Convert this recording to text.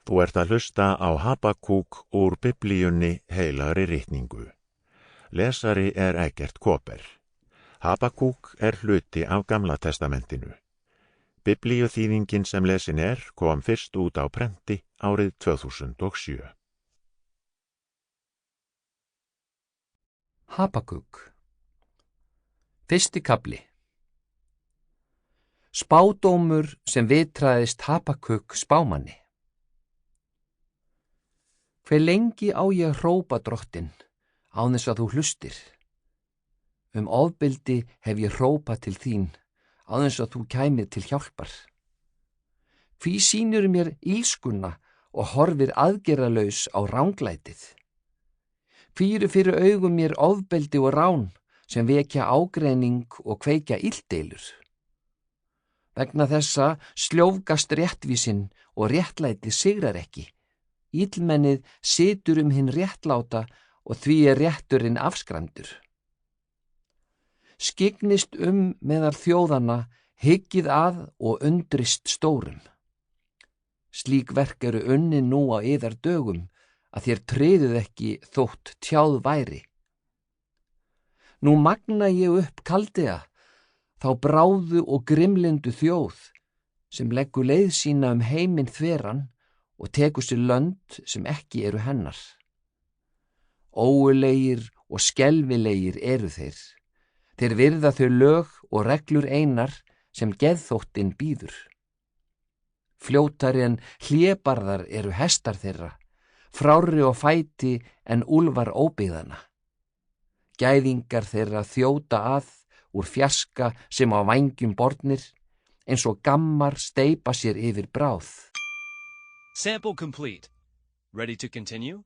Þú ert að hlusta á Habakúk úr Biblíunni heilagri ritningu. Lesari er Eggert Kåber. Habakúk er hluti af Gamla testamentinu. Biblíuþýðingin sem lesin kom fyrst út á prenti árið 2007. Habakúk. Fyrsti kafli. Spádómur sem vitraðist Habakúk spámanni. Hve lengi á ég að hrópa drottinn, án þess að þú hlustir? Ofbeldi hef ég hrópað til þín, án þess að þú kæmir til hjálpar. Hví sýnir mér ílskunna og horfir aðgerðalaus á ranglætið? Hví eru fyrir augum mér ofbeldi og rán, sem vekja ágreining og kveikja illdeilur? Vegna þessa sljófgast réttvísin og réttlæti sigrar ekki. Illmennið situr hinn réttláta og því er rétturinn afskræmdur. Skygnist meðal þjóðanna, hyggið að og undrist stórum. Slík verk eru unnin nú á yðar dögum, að þér tryðuð ekki þótt tjáð væri. Nú magna ég upp Kaldea, þá bráðu og grimlindu þjóð, sem leggur leið sína heiminn þveran og tekur sér lönd sem ekki eru hennar. Ógulegir og skelfilegir eru þeir. Þeir virða þau lög og reglur einar sem geðþóttinn býður. Fljótari en hlébarðar eru hestar þeirra, frárri og fæti en úlfar óbyggðana. Gæðingar þeirra þjóta að úr fjarska sem á vængjum bornir, eins og gammar steypa sér yfir bráð. Sample complete. Ready to continue?